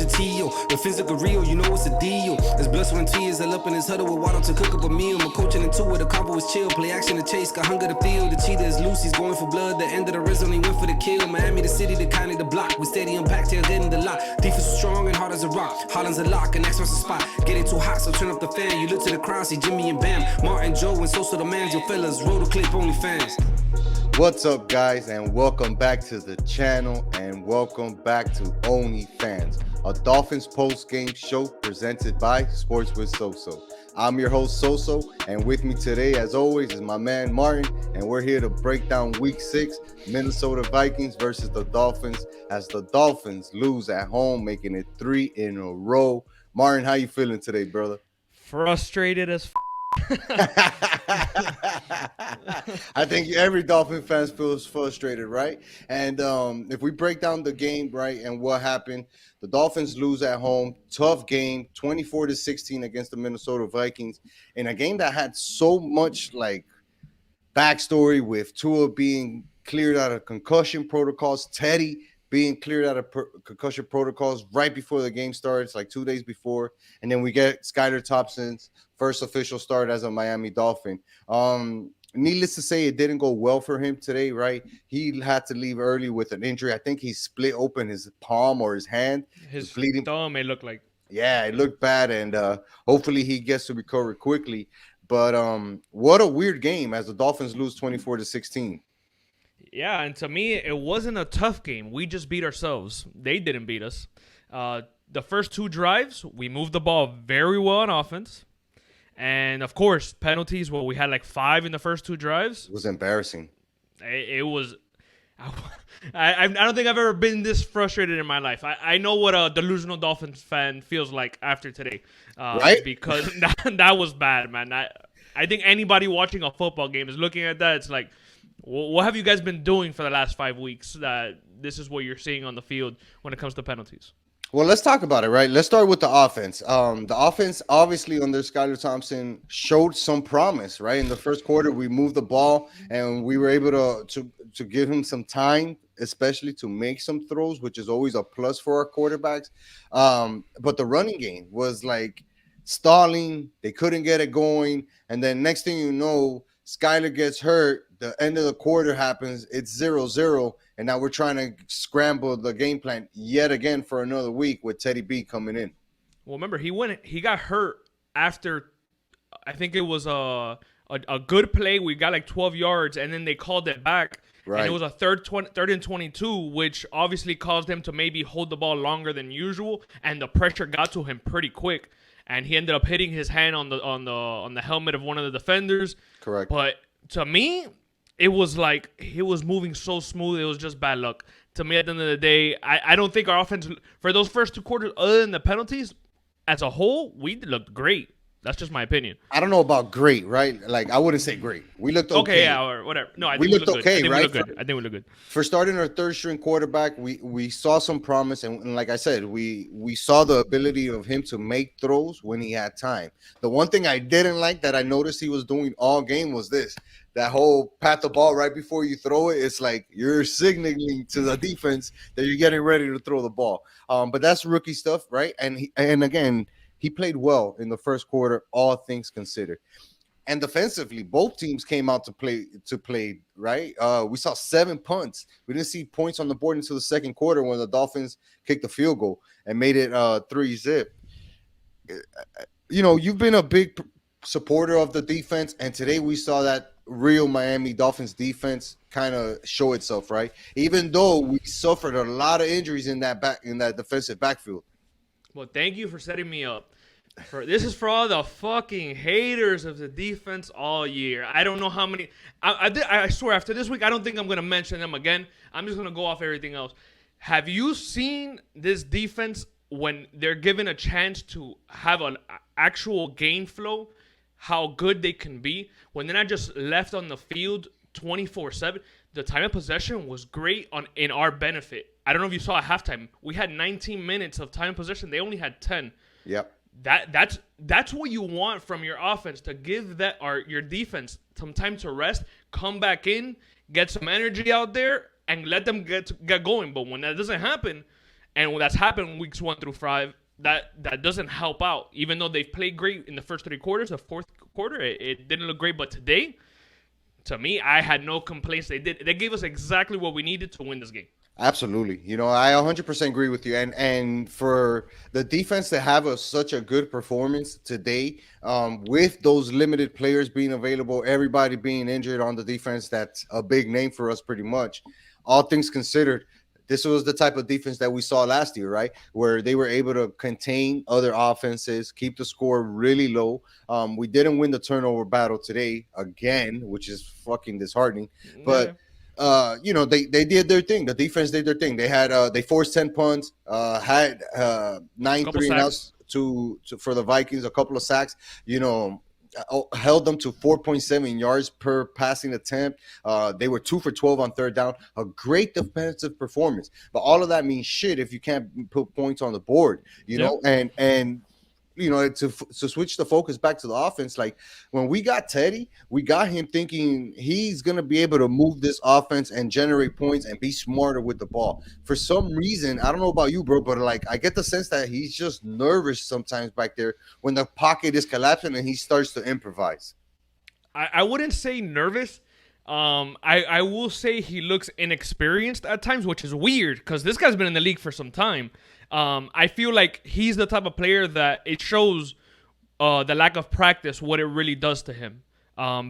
T.O. The fins look real, you know it's a deal. There's blood, sweat, and tears all up in his huddle with water to cook up a meal. My coaching into it, the combo was chill. Play action to chase, got hunger to feel. The cheetah is loose, he's going for blood. The end of the race only went for the kill. Miami, the city, the county, the block. We steady unpacked, tail dead in the lot. Defense was strong and hard as a rock. Holland's a lock, and next one's a spot. Getting too hot, so turn up the fan. You look to the crowd, see Jimmy and Bam. Martin, Joe, and Sosa the mans. Your fellas, roll the clip, only fans. What's up, guys, and welcome back to the channel, and welcome back to OnlyFans, a Dolphins post-game show presented by Sports with Soso. I'm your host, Soso, and with me today, as always, is my man, Martin, and we're here to break down Week 6, Minnesota Vikings versus the Dolphins, as the Dolphins lose at home, making it 3 in a row. Martin, how you feeling today, brother? Frustrated as I think every Dolphin fan feels frustrated, right? And if we break down the game, right, and what happened, the Dolphins lose at home. Tough game, 24-16 against the Minnesota Vikings, in a game that had so much like backstory, with Tua being cleared out of concussion protocols, Teddy being cleared out of concussion protocols right before the game starts, like 2 days before. And then we get Skylar Thompson's first official start as a Miami Dolphin. Needless to say, it didn't go well for him today, right? He had to leave early with an injury. I think he split open his palm or his hand. his bleeding. thumb, it looked like. Yeah, it looked bad, and hopefully he gets to recover quickly. But what a weird game as the Dolphins lose 24-16. Yeah, and to me, it wasn't a tough game. We just beat ourselves. They didn't beat us. The first two drives, we moved the ball very well on offense. And, of course, penalties. Well, we had like 5 in the first two drives. It was embarrassing. It was... I don't think I've ever been this frustrated in my life. I know what a delusional Dolphins fan feels like after today. Right? Because that was bad, man. I think anybody watching a football game is looking at that. It's like, what have you guys been doing for the last 5 weeks that this is what you're seeing on the field when it comes to penalties? Well, let's talk about it, right? Let's start with the offense. The offense, obviously, under Skylar Thompson, showed some promise, right? In the first quarter, we moved the ball, and we were able to give him some time, especially to make some throws, which is always a plus for our quarterbacks. But the running game was like stalling. They couldn't get it going. And then next thing you know, Skylar gets hurt. The end of the quarter happens. It's 0-0. And now we're trying to scramble the game plan yet again for another week with Teddy B coming in. Well, remember, he got hurt after, I think it was a good play. We got like 12 yards, and then they called it back. Right. And it was a third and 22, which obviously caused him to maybe hold the ball longer than usual, and the pressure got to him pretty quick. And he ended up hitting his hand on the helmet of one of the defenders. Correct. But to me, it was like he was moving so smooth. It was just bad luck. To me, at the end of the day, I don't think our offense, for those first two quarters, other than the penalties, as a whole, we looked great. That's just my opinion. I don't know about great, right? Like, I wouldn't say great. We looked okay. Okay, yeah, or whatever. No, I think we looked good. okay, right? I think we looked good. For starting our third-string quarterback, we saw some promise, and like I said, we saw the ability of him to make throws when he had time. The one thing I didn't like that I noticed he was doing all game was this. That whole pat the ball right before you throw it. It's like you're signaling to the defense that you're getting ready to throw the ball. But that's rookie stuff, right? And again, he played well in the first quarter, all things considered. And defensively, both teams came out to play, right? We saw 7 punts. We didn't see points on the board until the second quarter when the Dolphins kicked the field goal and made it 3-0. You know, you've been a big supporter of the defense, and today we saw that real Miami Dolphins defense kind of show itself, right? Even though we suffered a lot of injuries in that defensive backfield. Well, thank you for setting me up. This is for all the fucking haters of the defense all year. I don't know how many. I swear, after this week, I don't think I'm going to mention them again. I'm just going to go off everything else. Have you seen this defense when they're given a chance to have an actual game flow, how good they can be? When they're not just left on the field 24/7, the time of possession was great in our benefit. I don't know if you saw at halftime. We had 19 minutes of time of possession. They only had 10. Yep. That's what you want from your offense, to give your defense some time to rest, come back in, get some energy out there, and let them get going. But when that doesn't happen, And when that's happened weeks 1 through 5, that doesn't help out. Even though they've played great in the first 3 quarters, the fourth quarter it didn't look great. But today, to me, I had no complaints. They gave us exactly what we needed to win this game. Absolutely. I 100% agree with you. And for the defense to have such a good performance today, with those limited players being available, everybody being injured on the defense, that's a big name for us pretty much. All things considered, this was the type of defense that we saw last year, right? Where they were able to contain other offenses, keep the score really low. We didn't win the turnover battle today again, which is fucking disheartening. But they did their thing. The defense did their thing. They forced 10 punts, had 9 Couple 3 and outs sacks. to for the Vikings, a couple of sacks. Held them to 4.7 yards per passing attempt. They were 2 for 12 on third down. A great defensive performance. But all of that means shit if you can't put points on the board. And to switch the focus back to the offense, like when we got Teddy, we got him thinking he's going to be able to move this offense and generate points and be smarter with the ball. For some reason, I don't know about you, bro, but like I get the sense that he's just nervous sometimes back there when the pocket is collapsing and he starts to improvise. I wouldn't say nervous. I will say he looks inexperienced at times, which is weird because this guy's been in the league for some time. I feel like he's the type of player that it shows the lack of practice, what it really does to him.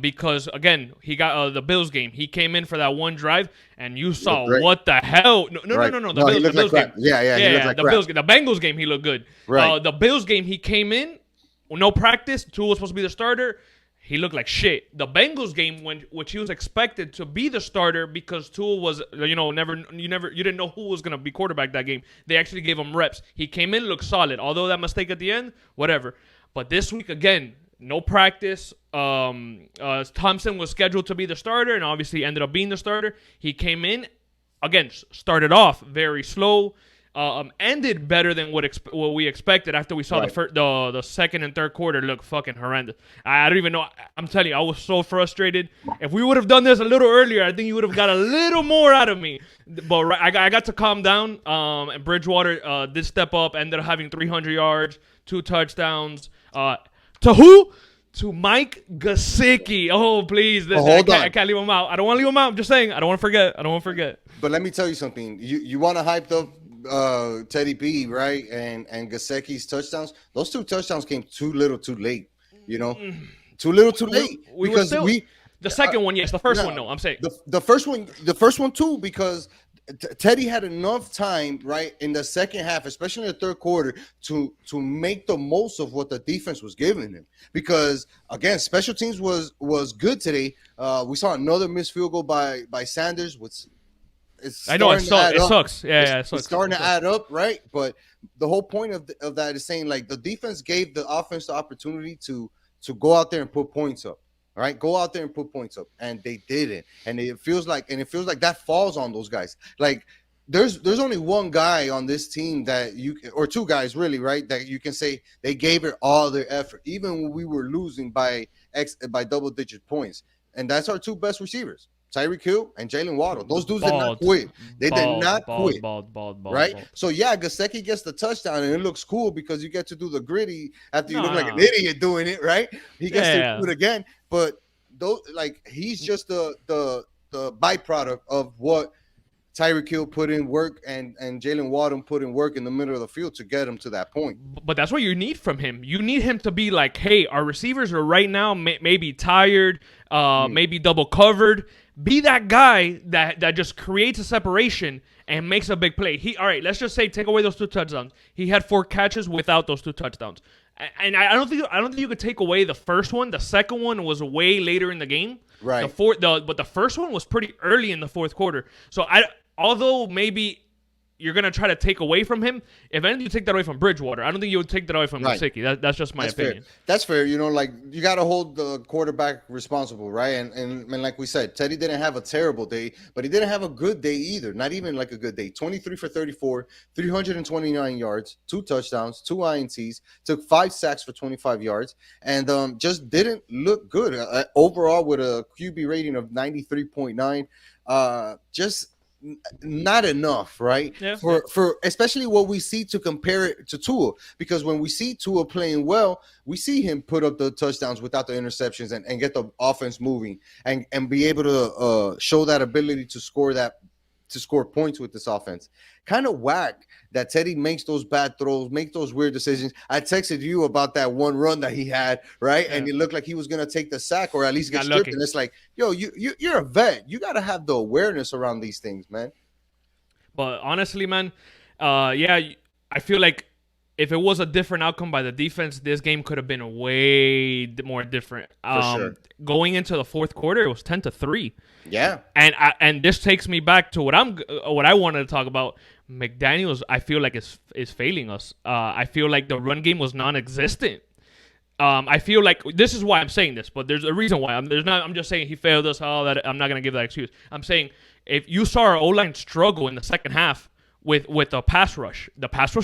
Because, again, he got the Bills game. He came in for that one drive, and you saw what the hell. No. Right. The Bills game. Yeah. The Bengals game, he looked good. Right. The Bills game, he came in, no practice. Tua was supposed to be the starter. He looked like shit. The Bengals game, which he was expected to be the starter because Tua was, you didn't know who was gonna be quarterback that game. They actually gave him reps. He came in, looked solid. Although that mistake at the end, whatever. But this week again, no practice. Thompson was scheduled to be the starter, and obviously ended up being the starter. He came in, again, started off very slow. Ended better than what we expected after we saw the second and third quarter look fucking horrendous. I don't even know. I'm telling you, I was so frustrated. If we would have done this a little earlier, I think you would have got a little more out of me. But I got to calm down. And Bridgewater did step up, ended up having 300 yards, 2 touchdowns. To who? To Mike Gesicki. Oh, please. I can't leave him out. I don't want to leave him out. I'm just saying. I don't want to forget. But let me tell you something. You want to hype up Teddy B, right? And Gesicki's touchdowns. Those 2 touchdowns came too little too late. Too little too late. The second one, yes. The first one, no. I'm saying the first one too, because Teddy had enough time, right, in the second half, especially in the third quarter, to make the most of what the defense was giving him. Because again, special teams was good today. We saw another missed field goal by Sanders, which I know it sucks. Yeah, it sucks. It's starting to add up, right? But the whole point of that is saying, like, the defense gave the offense the opportunity to go out there and put points up. All right, go out there and put points up, and they didn't. And it feels like that falls on those guys. Like, there's only one guy on this team that or 2 guys really, right, that you can say they gave it all their effort, even when we were losing by double-digit points, and that's our 2 best receivers. Tyreek Hill and Jalen Waddle. Those dudes did not quit. They did not quit. Right? So, yeah, Gesicki gets the touchdown, and it looks cool because you get to do the gritty after you look like an idiot doing it, right? He gets to do it again. But, he's just the byproduct of what Tyreek Hill put in work and Jalen Waddle put in work in the middle of the field to get him to that point. But that's what you need from him. You need him to be like, hey, our receivers are right now maybe tired, maybe double covered. Be that guy that just creates a separation and makes a big play. All right, let's just say take away those 2 touchdowns. He had 4 catches without those 2 touchdowns. And I don't think you could take away the first one. The second one was way later in the game. Right. But the first one was pretty early in the fourth quarter. So although maybe you're going to try to take away from him, if anything, you take that away from Bridgewater. I don't think you would take that away from Gesicki. That's just my opinion. Fair. That's fair. You got to hold the quarterback responsible, right? And like we said, Teddy didn't have a terrible day, but he didn't have a good day either. Not even like a good day. 23 for 34, 329 yards, 2 touchdowns, 2 INTs, took 5 sacks for 25 yards, and just didn't look good overall with a QB rating of 93.9. not enough, right? Yeah. For especially what we see to compare it to Tua, because when we see Tua playing well, we see him put up the touchdowns without the interceptions and get the offense moving and be able to show that ability to score points with this offense. Kind of whack that Teddy makes those bad throws, make those weird decisions. I texted you about that one run that he had, right? Yeah. And it looked like he was gonna take the sack or at least get Got stripped. lucky. And it's like, yo, you're a vet. You gotta have the awareness around these things, man. But honestly, man, yeah, I feel like if it was a different outcome by the defense, this game could have been way more different. Sure. Going into the fourth quarter, it was 10-3. Yeah. And this takes me back to what I wanted to talk about. McDaniels, I feel like is failing us. I feel like the run game was non-existent. I feel like this is why I'm saying this, but there's a reason why. I'm just saying he failed us. That I'm not gonna give that excuse. I'm saying if you saw our O-line struggle in the second half with the pass rush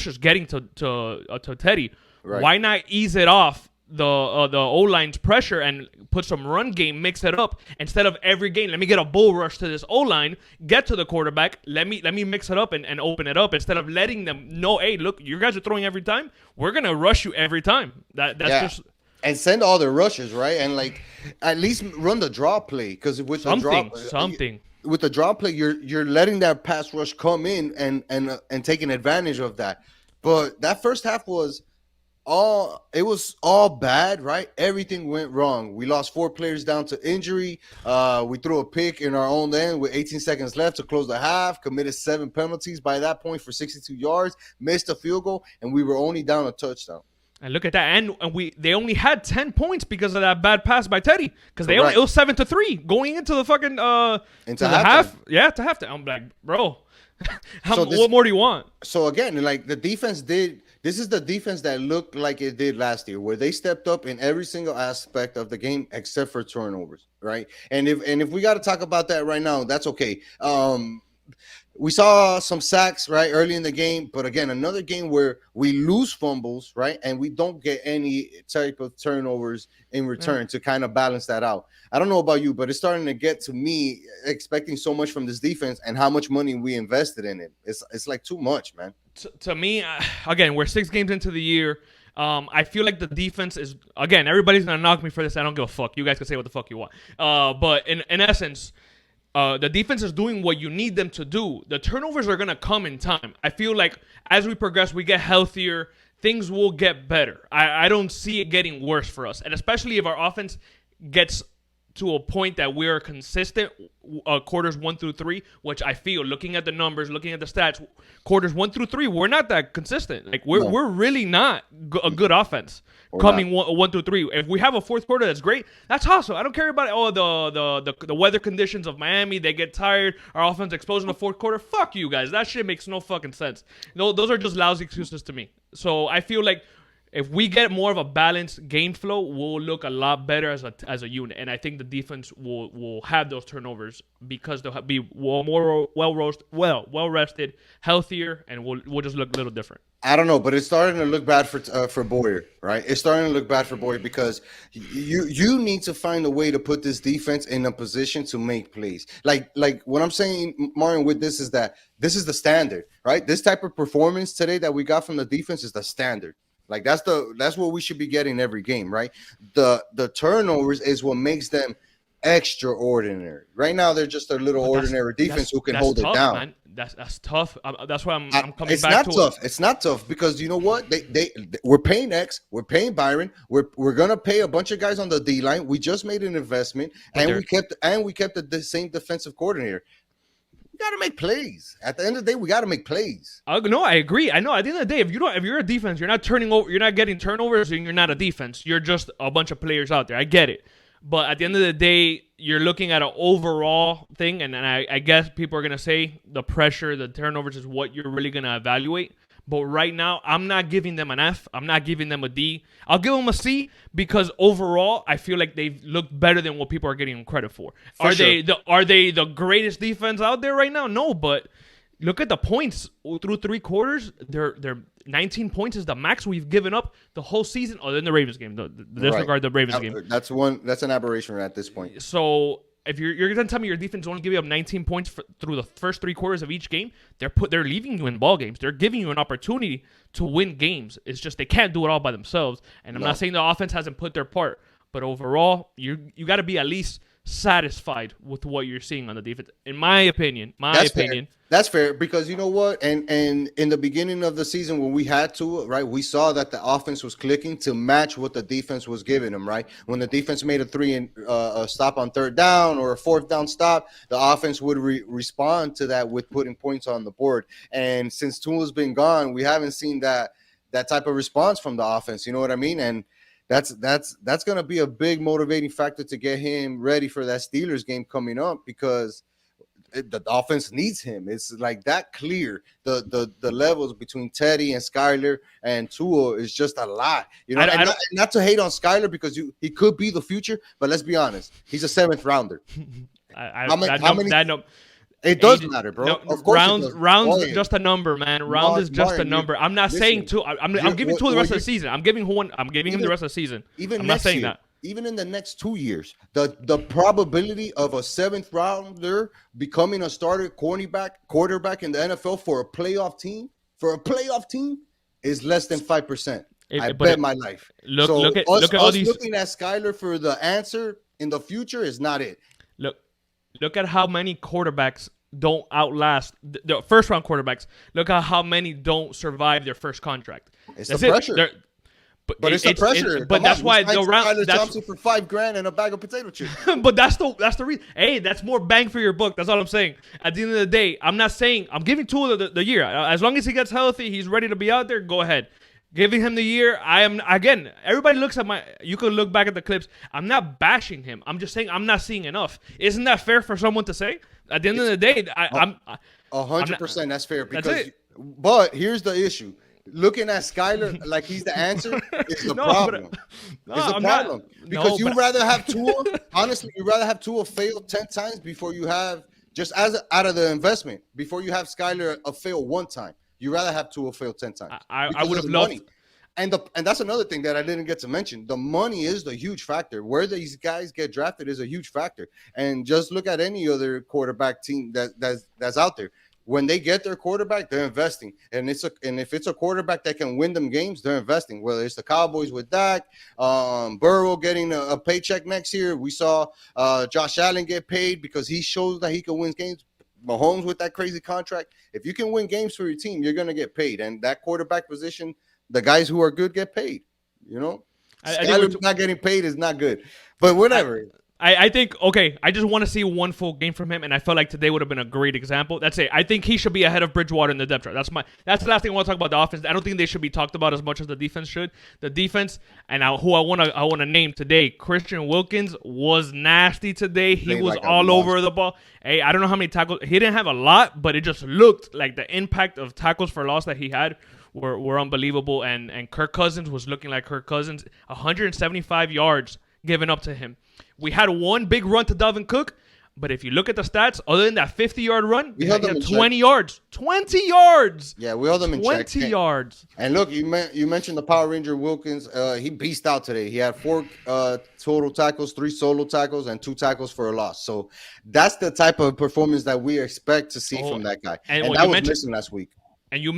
is getting to Teddy. Right. Why not ease it off the O-line's pressure and put some run game, mix it up instead of every game? Let me get a bull rush to this O-line, get to the quarterback. Let me mix it up and open it up instead of letting them know, hey, look, you guys are throwing every time. We're gonna rush you every time. That's just. And send all the rushes, right? And like at least run the draw play, because with Something. with the draw play, you're letting that pass rush come in and taking advantage of that. But that first half was all bad, right? Everything went wrong. We lost 4 players down to injury. We threw a pick in our own end with 18 seconds left to close the half, committed 7 penalties by that point for 62 yards, missed a field goal, and we were only down a touchdown. And look at that, and they only had 10 points because of that bad pass by Teddy. Because it was 7-3 going into the fucking into the half. Yeah, to halftime. I'm like, bro, what more do you want? So again, like the defense did. This is the defense that looked like it did last year, where they stepped up in every single aspect of the game except for turnovers, right? And if we got to talk about that right now, that's okay. We saw some sacks, right, early in the game, but again, another game where we lose fumbles, right, and we don't get any type of turnovers in return to kind of balance that out. I don't know about you, but it's starting to get to me expecting so much from this defense and how much money we invested in it. It's like too much, man. To me, again, we're 6 games into the year. I feel like the defense is, again, everybody's going to knock me for this. I don't give a fuck. You guys can say what the fuck you want. But in essence, the defense is doing what you need them to do. The turnovers are going to come in time. I feel like as we progress, we get healthier, things will get better. I don't see it getting worse for us. And especially if our offense gets to a point that we're consistent quarters 1 through 3, which I feel, looking at the numbers, looking at the stats, quarters 1 through 3, we're not that consistent. Like we're really not a good offense coming 1 through 3. If we have a fourth quarter that's great, that's awesome. I don't care about the weather conditions of Miami. They get tired. Our offense explodes in the fourth quarter. Fuck you guys. That shit makes no fucking sense. No, those are just lousy excuses to me. So I feel like if we get more of a balanced game flow, we'll look a lot better as a unit, and I think the defense will have those turnovers because they'll be more well rested, healthier, and we'll just look a little different. I don't know, but it's starting to look bad for Boyer, right? It's starting to look bad for Boyer because you need to find a way to put this defense in a position to make plays. Like what I'm saying, Marion, with this is that this is the standard, right? This type of performance today that we got from the defense is the standard. Like that's what we should be getting every game, right? The turnovers is what makes them extraordinary. Right now, they're just a little ordinary defense who can hold it down. Man. That's tough. That's why I'm coming it's back not to tough. it. It's not tough because you know what? We're paying X. We're paying Byron. We're gonna pay a bunch of guys on the D line. We just made an investment, and we kept the same defensive coordinator. We got to make plays. At the end of the day, we got to make plays. No, I agree. I know. At the end of the day, if you're a defense, you're not turning over, you're not getting turnovers, and you're not a defense. You're just a bunch of players out there. I get it. But at the end of the day, you're looking at an overall thing, and I guess people are gonna say the pressure, the turnovers is what you're really gonna evaluate. But right now, I'm not giving them an F. I'm not giving them a D. I'll give them a C because overall, I feel like they've looked better than what people are getting them credit for. Are they the greatest defense out there right now? No, but look at the points through 3 quarters. They're 19 points is the max we've given up the whole season, other than the Ravens game. Disregard the Ravens game. That's an aberration at this point. So if you're gonna tell me your defense only give you up 19 points through the first 3 quarters of each game, they're leaving you in ball games. They're giving you an opportunity to win games. It's just they can't do it all by themselves. And I'm not saying the offense hasn't put their part, but overall, you got to be at least satisfied with what you're seeing on the defense. In my opinion, Fair. That's fair, because you know what, and in the beginning of the season when we had to, right, we saw that the offense was clicking to match what the defense was giving them, right? When the defense made a 3 and stop on 3rd down or a 4th down stop, the offense would respond to that with putting points on the board. And since Tua's been gone, we haven't seen that type of response from the offense. You know what I mean? And that's going to be a big motivating factor to get him ready for that Steelers game coming up, because the offense needs him. It's like that clear. The levels between Teddy and Skyler and Tua is just a lot. You know, not to hate on Skyler, because he could be the future, but let's be honest, he's a 7th rounder. It does matter, bro. No, of course, rounds is just a number, man. Round is just a number. I'm not saying Tua. I'm giving Tua the rest of the season. I'm giving him the rest of the season. I'm not saying that. Even in the next 2 years, the probability of a 7th rounder becoming a starter quarterback in the NFL for a playoff team is less than 5%. I bet my life. Look at all these. Looking at Skyler for the answer in the future is not it. Look at how many quarterbacks don't outlast the first round quarterbacks. Look at how many don't survive their first contract. It's the pressure. But it's the pressure. But that's why the round. Skyler Thompson for $5,000 and a bag of potato chips. But that's the reason. Hey, that's more bang for your buck. That's all I'm saying. At the end of the day, I'm not saying I'm giving Tua the year. As long as he gets healthy, he's ready to be out there. Go ahead, giving him the year. I am again. Everybody looks at you can look back at the clips. I'm not bashing him. I'm just saying I'm not seeing enough. Isn't that fair for someone to say? At the end of the day, I'm 100%. That's fair. But here's the issue. Looking at Skyler like he's the answer is the problem. Because you'd rather have Tua. Honestly, you'd rather have Tua fail 10 times before you have, just as out of the investment, before you have Skyler fail 1 time. You'd rather have Tua fail 10 times. I would have loved. And that's another thing that I didn't get to mention. The money is the huge factor. Where these guys get drafted is a huge factor. And just look at any other quarterback team that's out there. When they get their quarterback, they're investing, and if it's a quarterback that can win them games, they're investing. Whether it's the Cowboys with Dak, Burrow getting a paycheck next year, we saw Josh Allen get paid because he shows that he can win games. Mahomes with that crazy contract. If you can win games for your team, you're gonna get paid, and that quarterback position, the guys who are good get paid. You know, Skyler not getting paid is not good, but whatever. I think, okay, I just want to see one full game from him, and I felt like today would have been a great example. That's it. I think he should be ahead of Bridgewater in the depth chart. That's the last thing I want to talk about the offense. I don't think they should be talked about as much as the defense should. The defense, and who I want to name today, Christian Wilkins was nasty today. He was like all over the ball. Hey, I don't know how many tackles. He didn't have a lot, but it just looked like the impact of tackles for loss that he had were unbelievable, and Kirk Cousins was looking like Kirk Cousins. 175 yards given up to him. We had one big run to Dalvin Cook, but if you look at the stats, other than that 50-yard run, we held them 20 yards. 20 yards! Yeah, we held them in 20 check. yards. And look, you mentioned the Power Ranger Wilkins. He beasted out today. He had 4 total tackles, 3 solo tackles, and 2 tackles for a loss. So that's the type of performance that we expect to see from that guy. And that was missing last week. And you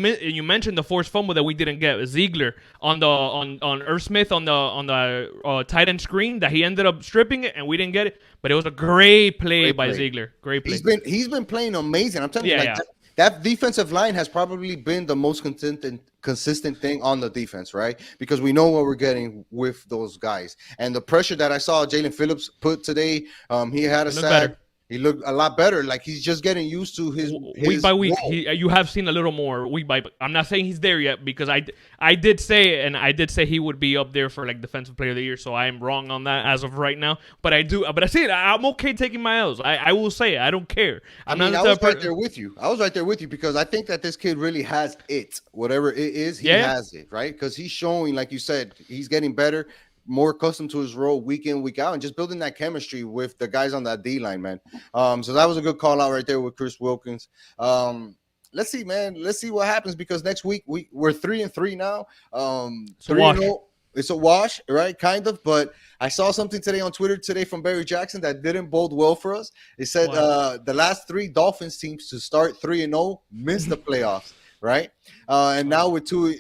mentioned the forced fumble that we didn't get. Ziegler on Irv Smith on the tight end screen that he ended up stripping it, and we didn't get it. But it was a great play by Ziegler. Great play. He's been playing amazing. I'm telling you, that defensive line has probably been the most consistent thing on the defense, right? Because we know what we're getting with those guys, and the pressure that I saw Jalen Phillips put today. He had a sack. He looked a lot better. Like he's just getting used to his week by week. You have seen a little more week by. I'm not saying he's there yet because I did say he would be up there for like defensive player of the year. So I am wrong on that as of right now. But I see it. I'm okay taking my L's. I will say it. I don't care. I was right there with you. I was right there with you because I think that this kid really has it. Whatever it is, he has it, right? Because he's showing, like you said, he's getting better, more accustomed to his role week in, week out, and just building that chemistry with the guys on that D-line, man. So that was a good call out right there with Chris Wilkins. Let's see, man. Let's see what happens because next week we're 3-3 now. 3-0. it's a wash, right? Kind of, but I saw something today on Twitter today from Barry Jackson that didn't bode well for us. It said What? the last three Dolphins teams to start 3-0 missed the playoffs, right? And now Oh.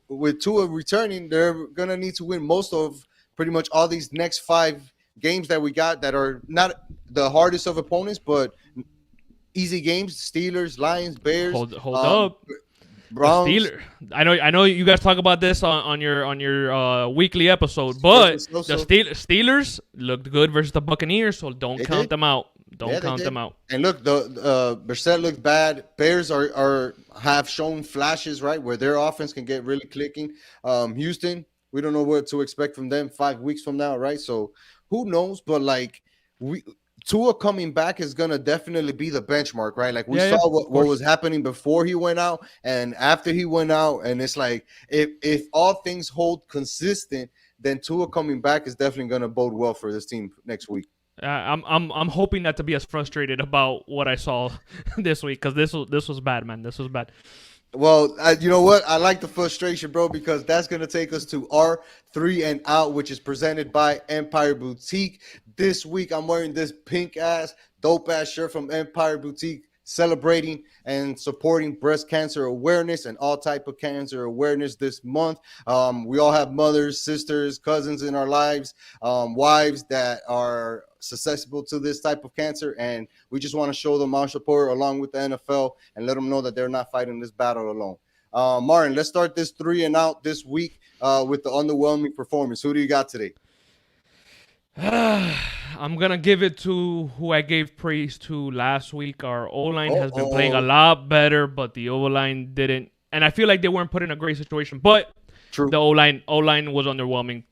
with Tua returning, they're gonna need to win most of pretty much all these next 5 games that we got that are not the hardest of opponents, but easy games: Steelers, Lions, Bears, Hold up. The Browns. Steelers. I know you guys talk about this on your weekly episode, but the Steelers looked good versus the Buccaneers, so don't They count did. them out. Don't Yeah, they count did. them out. And look, the Brissett looked bad. Bears are have shown flashes, right, where their offense can get really clicking. Houston, we don't know what to expect from them 5 weeks from now, right? So who knows? But like we Tua coming back is gonna definitely be the benchmark, right? Like we Yeah, saw yeah, of what course. was happening before he went out and after he went out, and it's like if all things hold consistent, then Tua coming back is definitely gonna bode well for this team next week. I'm hoping not to be as frustrated about what I saw this week because this was bad, man. This was bad. Well, you know what? I like the frustration, bro, because that's going to take us to our 3 and Out, which is presented by Empire Boutique. This week, I'm wearing this pink ass, dope ass shirt from Empire Boutique, celebrating and supporting breast cancer awareness and all type of cancer awareness this month. We all have mothers, sisters, cousins in our lives, wives that are susceptible to this type of cancer, and we just want to show them our support along with the NFL and let them know that they're not fighting this battle alone. Martin, let's start this 3 and Out this week with the underwhelming performance. Who do you got today? I'm gonna give it to who I gave praise to last week. Our O line has been playing a Oh, lot better, but the O line didn't. And I feel like they weren't put in a great situation. But true. the O line was underwhelming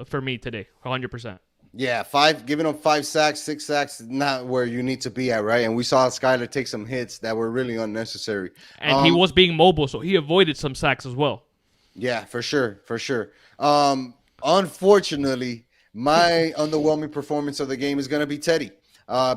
for me today, 100%. Yeah, giving up 5 sacks, 6 sacks, not where you need to be at, right? And we saw Skyler take some hits that were really unnecessary. And he was being mobile, so he avoided some sacks as well. Yeah, for sure, for sure. Unfortunately, my underwhelming performance of the game is going to be Teddy,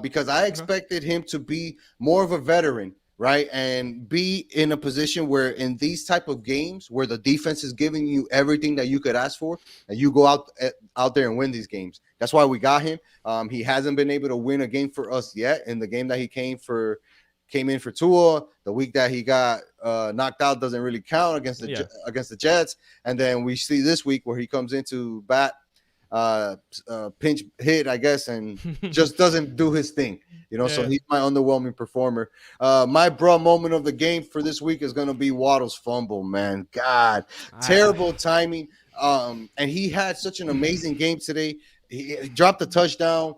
because I expected him to be more of a veteran, right, and be in a position where in these type of games where the defense is giving you everything that you could ask for, and you go out there and win these games. That's why we got him. He hasn't been able to win a game for us yet. In the game that he came in for Tua. The week that he got knocked out doesn't really count against the Jets. And then we see this week where he comes into bat, pinch hit, I guess, and just doesn't do his thing. So he's my underwhelming performer. My bro moment of the game for this week is going to be Waddle's fumble, man. God, terrible timing. And he had such an amazing game today. He dropped a touchdown,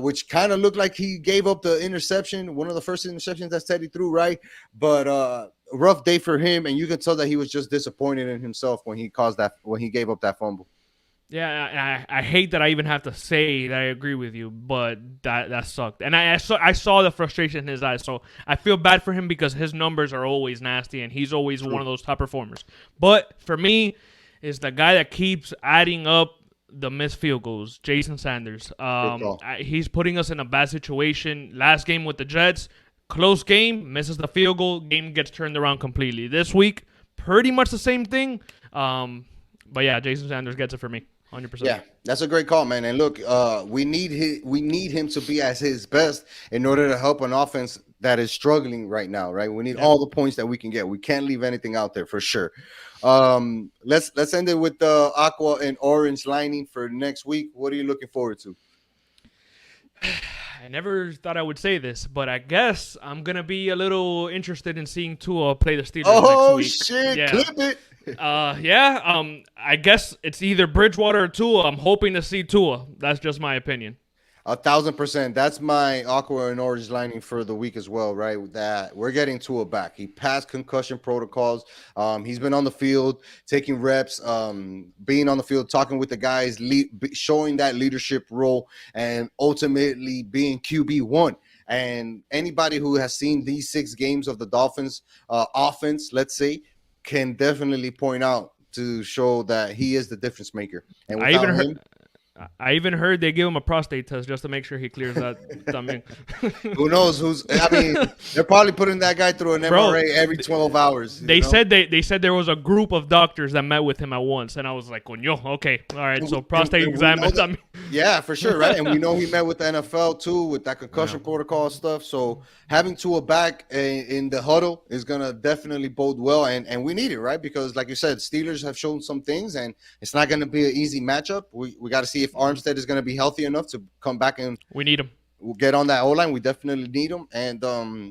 which kind of looked like he gave up the interception, one of the first interceptions that Teddy threw, right? But rough day for him, and you can tell that he was just disappointed in himself when he gave up that fumble. Yeah, I hate that I even have to say that I agree with you, but that sucked. And I saw the frustration in his eyes, so I feel bad for him because his numbers are always nasty, and he's always one of those top performers. But for me, is the guy that keeps adding up the missed field goals, Jason Sanders. He's putting us in a bad situation. Last game with the Jets, close game, misses the field goal, game gets turned around completely. This week, pretty much the same thing. But yeah, Jason Sanders gets it for me. 100%. Yeah, that's a great call, man. And look, we need him to be at his best in order to help an offense that is struggling right now, right? We need all the points that we can get. We can't leave anything out there for sure. Let's end it with the aqua and orange lining for next week. What are you looking forward to? I never thought I would say this, but I guess I'm gonna be a little interested in seeing Tua play the Steelers next week. Shit, Yeah. clip it. I guess it's either Bridgewater or Tua. I'm hoping to see Tua. That's just my opinion. 1,000%. That's my aqua and orange lining for the week as well, right? That we're getting Tua back. He passed concussion protocols. He's been on the field, taking reps, being on the field, talking with the guys, showing that leadership role, and ultimately being QB1. And anybody who has seen these 6 games of the Dolphins offense, let's say, can definitely point out to show that he is the difference maker. And without him, I even heard they give him a prostate test just to make sure he clears that. Who knows I mean, they're probably putting that guy through an MRA every 12 hours. They said there was a group of doctors that met with him at once, and I was like, "Coño, okay, all right." So prostate exam. Yeah, for sure, right? And we know he met with the NFL too with that concussion protocol stuff. So having Tua back in the huddle is gonna definitely bode well, and we need it, right? Because like you said, Steelers have shown some things, and it's not gonna be an easy matchup. We got to see if Armstead is gonna be healthy enough to come back, and we need him. We'll get on that O-line. We definitely need him. And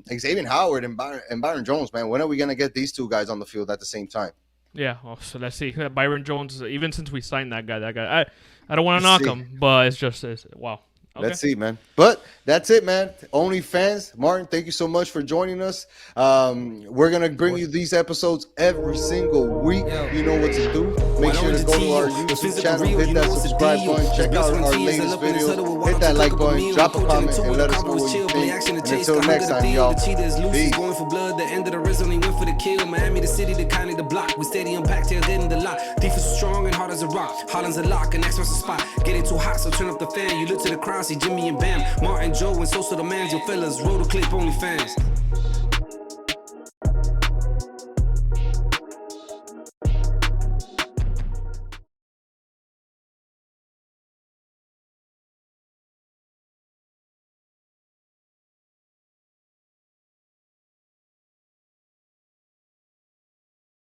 Xavier Howard and Byron Jones, man. When are we gonna get these two guys on the field at the same time? Yeah, well, so let's see. Byron Jones, even since we signed that guy, I don't want to knock him, but it's wow. Okay. Let's see, man. But that's it, man. Only Fans. Martin, thank you so much for joining us. We're going to bring you these episodes every single week. You know what to do. Make sure to go to our YouTube channel, hit that subscribe button, check out our latest video, hit that like button, drop a comment, and let us know what you think. And until next time, y'all. Peace. Going for blood, the end of the rhythm, he went for the kill. Miami, the city, the county, the block. We stadium packed, tail dead in the lot. Defense is strong and hard as a rock. Holland's a lock, and next one's a spot. Getting too hot, so turn up the fan. You look to the crowd, see Jimmy and Bam, Martin, Joe, and Sosa the mans. Your fellas, roll the clip, only fans.